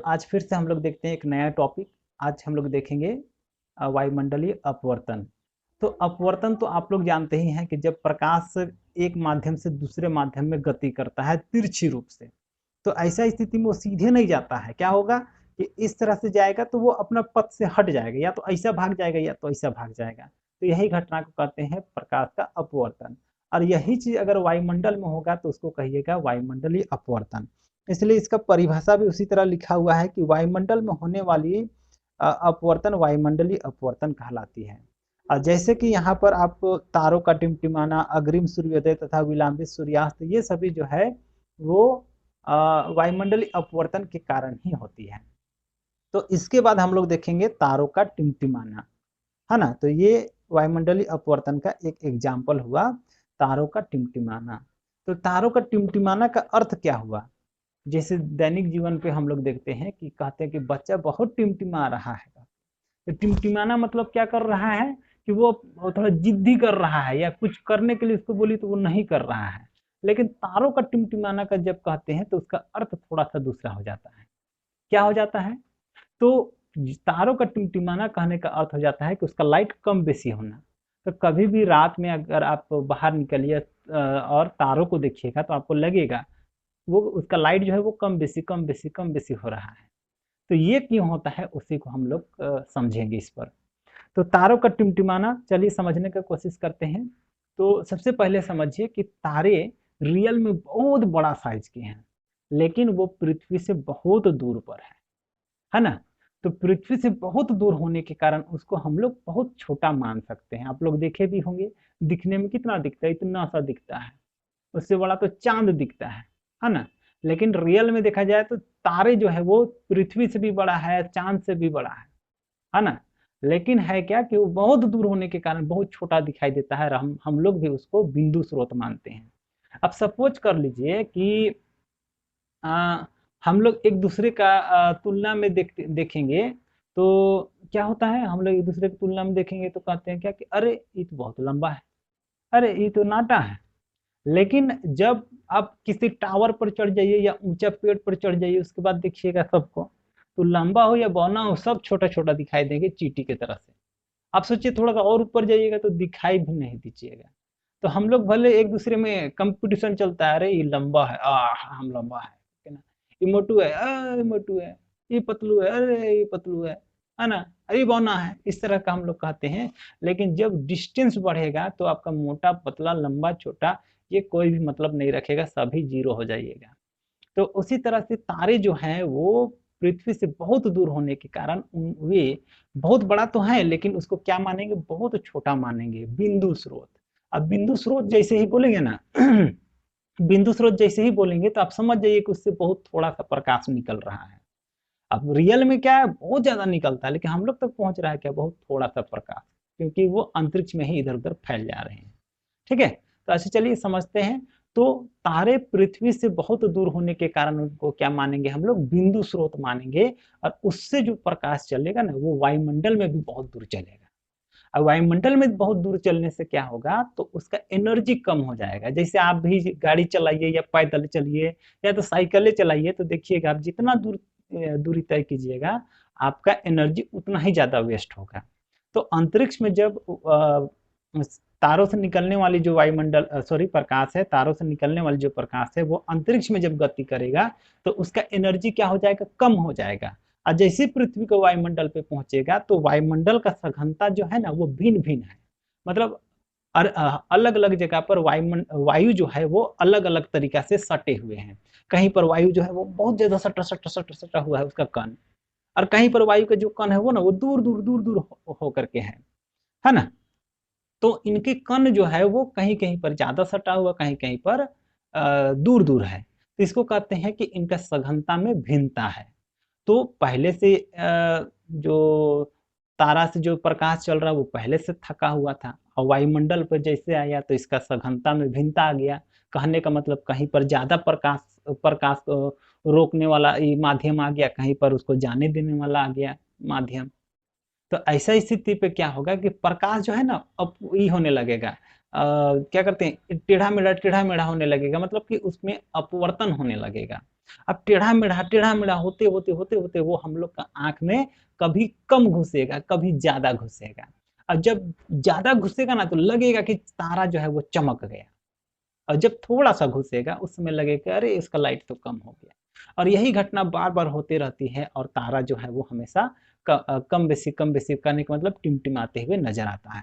आज फिर से हम लोग देखते हैं एक नया टॉपिक। आज हम लोग देखेंगे वायुमंडलीय अपवर्तन। तो अपवर्तन तो आप लोग जानते ही हैं कि जब प्रकाश एक माध्यम से दूसरे माध्यम में गति करता है तिरछी रूप से, तो ऐसा स्थिति में वो सीधे नहीं जाता है। क्या होगा कि इस तरह से जाएगा तो वो अपना पथ से हट जाएगा, या तो ऐसा भाग जाएगा या तो ऐसा भाग जाएगा। तो यही घटना को कहते हैं प्रकाश का अपवर्तन। और यही चीज अगर वायुमंडल में होगा तो उसको कहिएगा वायुमंडलीय अपवर्तन। इसलिए इसका परिभाषा भी उसी तरह लिखा हुआ है कि वायुमंडल में होने वाली अपवर्तन वायुमंडलीय अपवर्तन कहलाती है। जैसे कि यहाँ पर आप तारों का टिमटिमाना, अग्रिम सूर्योदय तथा विलंबित सूर्यास्त, ये सभी जो है वो वायुमंडलीय अपवर्तन के कारण ही होती है। तो इसके बाद हम लोग देखेंगे तारों का टिमटिमाना, है ना। तो ये वायुमंडलीय अपवर्तन का एक एग्जाम्पल हुआ, तारों का टिमटिमाना। तो तारों का टिमटिमाना का अर्थ क्या हुआ? जैसे दैनिक जीवन पे हम लोग देखते हैं कि कहते हैं कि बच्चा बहुत टिमटिमा रहा है। तो टिमटिमाना मतलब क्या कर रहा है कि वो थोड़ा जिद्दी कर रहा है, या कुछ करने के लिए उसको बोली तो वो नहीं कर रहा है। लेकिन तारों का टिमटिमाना का जब कहते हैं तो उसका अर्थ थोड़ा सा दूसरा हो जाता है। क्या हो जाता है? तो तारों का टिमटिमाना कहने का अर्थ हो जाता है कि उसका लाइट कम बेसी होना। तो कभी भी रात में अगर आप बाहर निकलिए और तारों को देखिएगा तो आपको लगेगा वो उसका लाइट जो है वो कम बेसी कम बेसी कम बेसी हो रहा है। तो ये क्यों होता है उसी को हम लोग समझेंगे इस पर। तो तारों का टिमटिमाना चलिए समझने का कोशिश करते हैं। तो सबसे पहले समझिए कि तारे रियल में बहुत बड़ा साइज के हैं, लेकिन वो पृथ्वी से बहुत दूर पर है ना। तो पृथ्वी से बहुत दूर होने के कारण उसको हम लोग बहुत छोटा मान सकते हैं। आप लोग देखे भी होंगे, दिखने में कितना दिखता है, इतना सा दिखता है। उससे बड़ा तो चांद दिखता है ना। लेकिन रियल में देखा जाए तो तारे जो है वो पृथ्वी से भी बड़ा है, चांद से भी बड़ा है ना। लेकिन है क्या कि वो बहुत दूर होने के कारण बहुत छोटा दिखाई देता है, और हम लोग भी उसको बिंदु स्रोत मानते हैं। अब सपोज कर लीजिए कि आ, हम लोग एक दूसरे का तुलना में देखेंगे तो क्या होता है, हम लोग एक दूसरे की तुलना में देखेंगे तो कहते हैं क्या कि अरे ये तो बहुत लंबा है, अरे ये तो नाटा है। लेकिन जब आप किसी टावर पर चढ़ जाइए या ऊंचा पेड़ पर चढ़ जाइए, उसके बाद देखिएगा सबको, तो लंबा हो या बौना हो सब छोटा छोटा दिखाई देंगे चींटी की तरह से। आप सोचिए थोड़ा सा और ऊपर जाइएगा तो दिखाई भी नहीं दीजिएगा। तो हम लोग भले एक दूसरे में कंपटीशन चलता है, अरे ये लंबा है, हम लंबा है ना। ये मोटू है, ये मोटू है। ये पतलू है, अरे ये पतलू है ना। अरे बौना है, इस तरह का हम लोग कहते हैं। लेकिन जब डिस्टेंस बढ़ेगा तो आपका मोटा पतला लंबा छोटा ये कोई भी मतलब नहीं रखेगा, सभी जीरो हो जाइएगा। तो उसी तरह से तारे जो हैं वो पृथ्वी से बहुत दूर होने के कारण वे बहुत बड़ा तो है, लेकिन उसको क्या मानेंगे, बहुत छोटा मानेंगे, बिंदु स्रोत। अब बिंदु स्रोत जैसे ही बोलेंगे ना बिंदु स्रोत जैसे ही बोलेंगे तो आप समझ जाइए कि उससे बहुत थोड़ा सा प्रकाश निकल रहा है। अब रियल में क्या है, बहुत ज्यादा निकलता है, लेकिन हम लोग तक पहुंच रहा है क्या, बहुत थोड़ा सा प्रकाश, क्योंकि वो अंतरिक्ष में ही इधर उधर फैल जा रहे हैं। ठीक है, तो ऐसे चलिए समझते हैं। तो तारे पृथ्वी से बहुत दूर होने के कारण उनको क्या मानेंगे, हम लोग बिंदु स्रोत मानेंगे। और उससे जो प्रकाश चलेगा ना वो वायुमंडल में भी बहुत दूर चलेगा। और वायुमंडल में बहुत दूर चलने से क्या होगा, तो उसका एनर्जी कम हो जाएगा। जैसे आप भी गाड़ी चलाइए या पैदल चलिए या तो साइकिलें चलाइए, तो देखिएगा आप जितना दूरी तय कीजिएगा आपका एनर्जी उतना ही ज्यादा वेस्ट होगा। तो अंतरिक्ष में जब तारों से निकलने वाली जो वायुमंडल सॉरी प्रकाश है, तारों से निकलने वाली जो प्रकाश है वो अंतरिक्ष में जब गति करेगा तो उसका एनर्जी क्या हो जाएगा, कम हो जाएगा। और जैसे पृथ्वी को वायुमंडल पे पहुंचेगा तो वायुमंडल का सघनता जो है ना वो भिन्न भिन्न है। मतलब अलग अलग जगह पर वायु जो है वो अलग अलग तरीका से सटे हुए हैं। कहीं पर वायु जो है वो बहुत ज्यादा सटा सटा सटा सटा हुआ है उसका कण, और कहीं पर वायु का जो कण है वो ना वो दूर दूर दूर दूर हो करके है ना। तो इनके कण जो है वो कहीं कहीं पर ज्यादा सटा हुआ, कहीं कहीं पर दूर दूर है। तो इसको कहते हैं कि इनका सघनता में भिन्नता है। तो पहले से जो तारा से जो प्रकाश चल रहा है वो पहले से थका हुआ था, और वायुमंडल पर जैसे आया तो इसका सघनता में भिन्नता आ गया। कहने का मतलब कहीं पर ज्यादा प्रकाश प्रकाश रोकने वाला ये माध्यम आ गया, कहीं पर उसको जाने देने वाला आ गया माध्यम। तो ऐसा स्थिति पे क्या होगा कि प्रकाश जो है ना अब ये होने लगेगा, क्या करते हैं, टेढ़ा मेढ़ा होने लगेगा, मतलब कि उसमें अपवर्तन होने लगेगा। अब टेढ़ा मेढ़ा होते होते वो हम लोग का आंख में कभी कम घुसेगा, कभी ज्यादा घुसेगा। और जब ज्यादा घुसेगा ना तो लगेगा कि तारा जो है वो चमक गया, और जब थोड़ा सा घुसेगा उस समय लगेगा अरे इसका लाइट तो कम हो गया। और यही घटना बार बार होती रहती है, और तारा जो है वो हमेशा कम बेसी करने का मतलब टिमटिमाते हुए नजर आता है।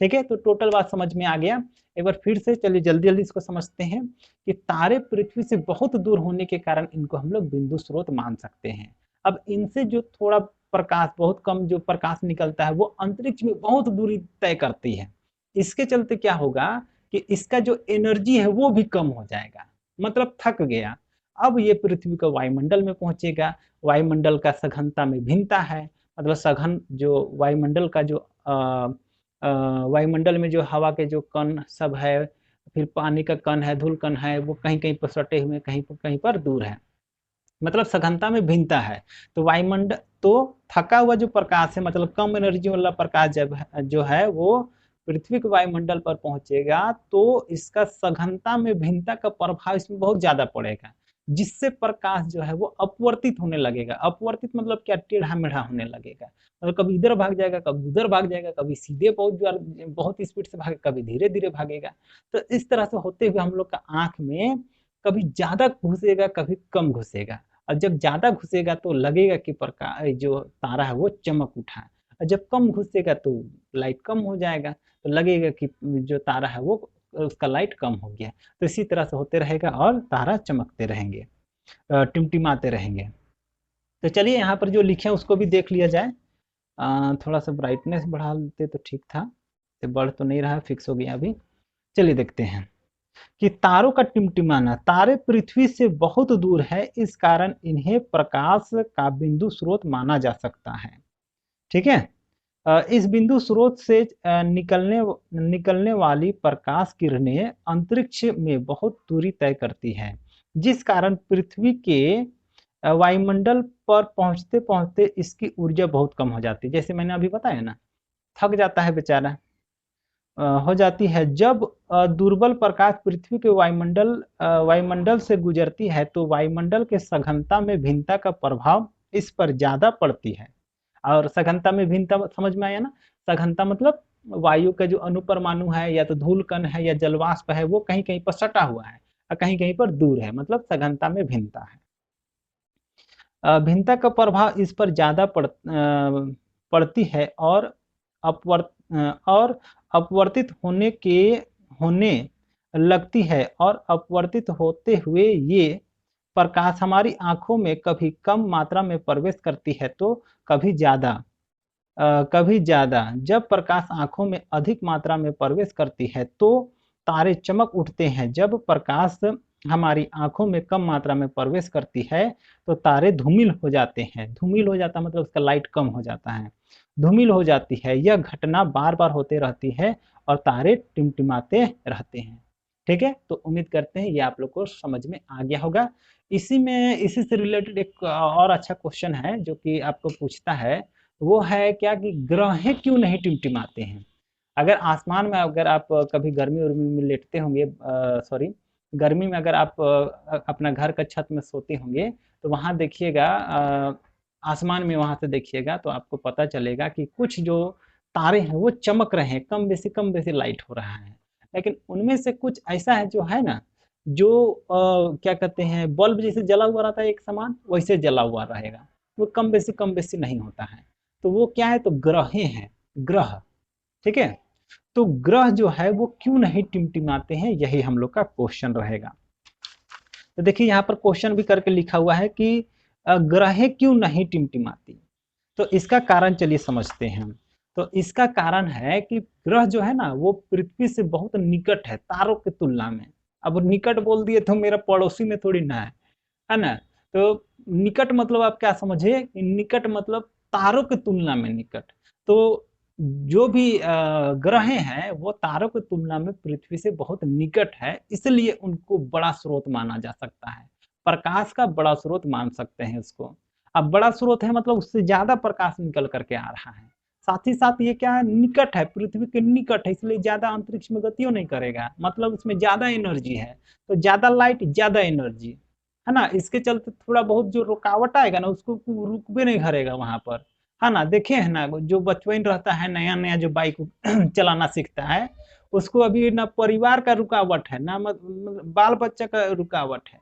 ठीक है, तो टोटल बात समझ में आ गया। एक बार फिर से चलिए जल्दी जल्दी इसको समझते हैं कि तारे पृथ्वी से बहुत दूर होने के कारण इनको हम लोग बिंदु स्रोत मान सकते हैं। अब इनसे जो थोड़ा प्रकाश, बहुत कम जो प्रकाश निकलता है वो अंतरिक्ष में बहुत दूरी तय करती है। इसके चलते क्या होगा कि इसका जो एनर्जी है वो भी कम हो जाएगा, मतलब थक गया। अब ये पृथ्वी का वायुमंडल में पहुंचेगा। वायुमंडल का सघनता में भिन्नता है, मतलब सघन जो वायुमंडल का जो वायुमंडल में जो हवा के जो कण सब है, फिर पानी का कण है, धूल कण है, वो कहीं कहीं पर सटे हुए, कहीं पर दूर है, मतलब सघनता में भिन्नता है। तो वायुमंडल तो थका हुआ जो प्रकाश है, मतलब कम एनर्जी वाला प्रकाश जब जो है वो पृथ्वी के वायुमंडल पर पहुंचेगा तो इसका सघनता में भिन्नता का प्रभाव इसमें बहुत ज्यादा पड़ेगा, जिससे प्रकाश जो है वो अपवर्तित होने लगेगा। अपवर्तित मतलब क्या, टेढ़ा मेढ़ा होने लगेगा, मतलब कभी इधर भाग जाएगा, कभी उधर भाग जाएगा, कभी सीधे बहुत स्पीड से भागेगा, कभी धीरे धीरे भागेगा। तो इस तरह से होते हुए हम लोग का आंख में कभी ज्यादा घुसेगा, कभी कम घुसेगा। और जब ज्यादा घुसेगा तो लगेगा कि प्रकाश जो तारा है वो चमक उठा है, और जब कम घुसेगा तो लाइट कम हो जाएगा, तो लगेगा कि जो तारा है वो उसका लाइट कम हो गया। तो इसी तरह से होते रहेगा और तारा चमकते रहेंगे, टिमटिमाते रहेंगे। तो चलिए यहाँ पर जो लिखे हैं उसको भी देख लिया जाए। थोड़ा सा ब्राइटनेस बढ़ा लेते तो ठीक था, तो बढ़ तो नहीं रहा, फिक्स हो गया अभी। चलिए देखते हैं कि तारों का टिमटिमाना। तारे पृथ्वी से बहुत दूर है, इस कारण इन्हें प्रकाश का बिंदु स्रोत माना जा सकता है। ठीक है, इस बिंदु स्रोत से निकलने वाली प्रकाश किरणें अंतरिक्ष में बहुत दूरी तय करती है, जिस कारण पृथ्वी के वायुमंडल पर पहुंचते पहुंचते इसकी ऊर्जा बहुत कम हो जाती है। जैसे मैंने अभी बताया ना, थक जाता है बेचारा, हो जाती है। जब दुर्बल प्रकाश पृथ्वी के वायुमंडल से गुजरती है तो वायुमंडल के सघनता में भिन्नता का प्रभाव इस पर ज्यादा पड़ती है। और सघनता में भिन्नता समझ में आया ना, सघनता मतलब वायु का जो अणुपरमाणु है या तो धूल कण है या जलवाष्प है वो कहीं कहीं पर सटा हुआ है और कहीं कहीं पर दूर है, मतलब सघनता में भिन्नता है। भिन्नता का प्रभाव इस पर ज्यादा पड़ती है और अपवर्तित होने लगती है, और अपवर्तित होते हुए ये प्रकाश हमारी आंखों में कभी कम मात्रा में प्रवेश करती है तो कभी ज्यादा। जब प्रकाश आंखों में अधिक मात्रा में प्रवेश करती है तो तारे चमक उठते हैं। जब प्रकाश हमारी आंखों में कम मात्रा में प्रवेश करती है तो तारे धूमिल हो जाते हैं। धूमिल हो जाता मतलब उसका लाइट कम हो जाता है, धूमिल हो जाती है। यह घटना बार बार होते रहती है और तारे टिमटिमाते रहते हैं। ठीक है, तो उम्मीद करते हैं ये आप लोग को समझ में आ गया होगा। इसी से रिलेटेड एक और अच्छा क्वेश्चन है जो कि आपको पूछता है, वो है क्या कि ग्रह क्यों नहीं टिमटिमाते हैं। अगर आसमान में अगर आप कभी गर्मी उर्मी में लेटते होंगे, सॉरी, गर्मी में अगर आप अपना घर का छत में सोते होंगे तो वहां देखिएगा, आसमान में वहां से देखिएगा तो आपको पता चलेगा कि कुछ जो तारे हैं वो चमक रहे हैं, कम बेसी लाइट हो रहा है। लेकिन उनमें से कुछ ऐसा है जो है ना, जो क्या कहते हैं, बल्ब जैसे जला हुआ रहता है एक समान, वैसे जला हुआ रहेगा, वो कम बेसी नहीं होता है। तो वो क्या है, तो ग्रहें हैं, ग्रह। ठीक है, तो ग्रह जो है वो क्यों नहीं टिमटिमाते हैं, यही हम लोग का क्वेश्चन रहेगा। तो देखिए यहाँ पर क्वेश्चन भी करके लिखा हुआ है कि ग्रहें क्यों नहीं टिमटिमाती। तो इसका कारण चलिए समझते हैं। तो इसका कारण है कि ग्रह जो है ना वो पृथ्वी से बहुत निकट है तारों की तुलना में। अब निकट बोल दिए तो मेरा पड़ोसी में थोड़ी ना है ना। तो निकट मतलब आप क्या समझे, निकट मतलब तारों की तुलना में निकट। तो जो भी ग्रह हैं वो तारों की तुलना में पृथ्वी से बहुत निकट है, इसलिए उनको बड़ा स्रोत माना जा सकता है। प्रकाश का बड़ा स्रोत मान सकते हैं उसको। अब बड़ा स्रोत है मतलब उससे ज्यादा प्रकाश निकल करके आ रहा है। साथ ही साथ ये क्या है, निकट है, पृथ्वी के निकट है, इसलिए ज्यादा अंतरिक्ष में गतियों नहीं करेगा, मतलब उसमें ज्यादा एनर्जी है। तो ज्यादा लाइट ज्यादा एनर्जी, है ना, इसके चलते थोड़ा बहुत जो रुकावट आएगा ना उसको रुकबे नहीं करेगा वहां पर, है ना। देखे है ना, जो बचपन रहता है नया नया जो बाइक चलाना सीखता है, उसको अभी ना परिवार का रुकावट है ना बाल बच्चा का रुकावट है,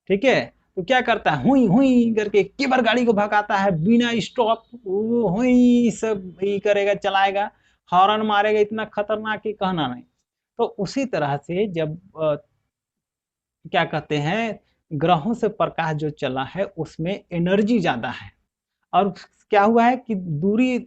ठीक है। तो क्या करता है, हुई हुई करके एक बार गाड़ी को भगाता है बिना स्टॉप, वो हुई सब ही करेगा, चलाएगा, हॉर्न मारेगा, इतना खतरनाक ही कहना नहीं। तो उसी तरह से जब क्या कहते हैं, ग्रहों से प्रकाश जो चला है उसमें एनर्जी ज्यादा है, और क्या हुआ है कि दूरी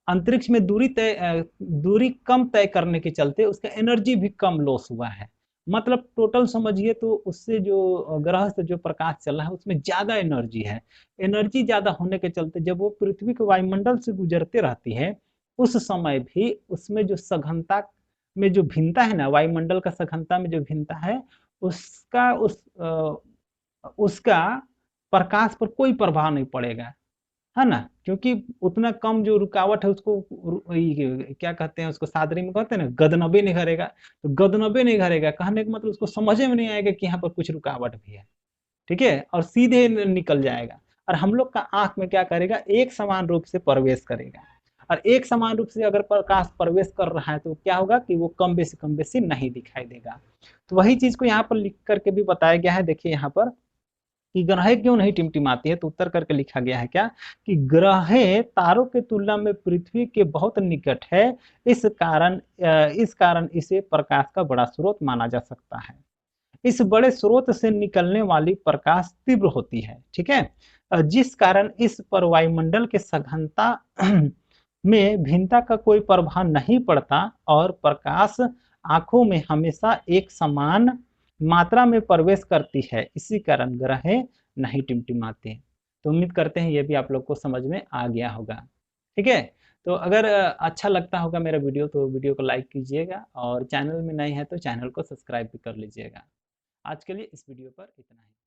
अंतरिक्ष में दूरी कम तय करने के चलते उसका एनर्जी भी कम लॉस हुआ है। मतलब टोटल समझिए तो उससे जो ग्रह से जो प्रकाश चला है उसमें ज्यादा एनर्जी है। एनर्जी ज्यादा होने के चलते जब वो पृथ्वी के वायुमंडल से गुजरते रहती है, उस समय भी उसमें जो सघनता में जो भिन्नता है ना, वायुमंडल का सघनता में जो भिन्नता है, उसका उसका प्रकाश पर कोई प्रभाव नहीं पड़ेगा, है ना। क्योंकि उतना कम जो रुकावट है उसको क्या कहते हैं, उसको सादरी में कहते हैं ना, गदनबे नहीं करेगा। तो गदनबे नहीं करेगा कहने का मतलब उसको समझ में नहीं आएगा कि यहाँ पर कुछ रुकावट भी है, ठीक है, और सीधे निकल जाएगा। और हम लोग का आंख में क्या करेगा, एक समान रूप से प्रवेश करेगा, और एक समान रूप से अगर प्रकाश प्रवेश कर रहा है तो क्या होगा कि वो कम बेसी नहीं दिखाई देगा। तो वही चीज को यहाँ पर लिख करके भी बताया गया है। देखिए यहाँ पर कि ग्रहें क्यों नहीं टिमटिमाती है, तो उत्तर करके लिखा गया है क्या, कि ग्रहें तारों की तुलना में पृथ्वी के बहुत निकट है, इस कारण इसे प्रकाश का बड़ा स्रोत माना जा सकता है। इस बड़े स्रोत से निकलने वाली प्रकाश तीव्र होती है, ठीक है, जिस कारण इस पर वायुमंडल के सघनता में भिन्नता का कोई प्रभाव नहीं पड़ता, और प्रकाश आंखों में हमेशा एक समान मात्रा में प्रवेश करती है, इसी कारण ग्रह नहीं टिमटिमाते। तो उम्मीद करते हैं ये भी आप लोग को समझ में आ गया होगा, ठीक है। तो अगर अच्छा लगता होगा मेरा वीडियो तो वीडियो को लाइक कीजिएगा, और चैनल में नए हैं तो चैनल को सब्सक्राइब भी कर लीजिएगा। आज के लिए इस वीडियो पर इतना ही।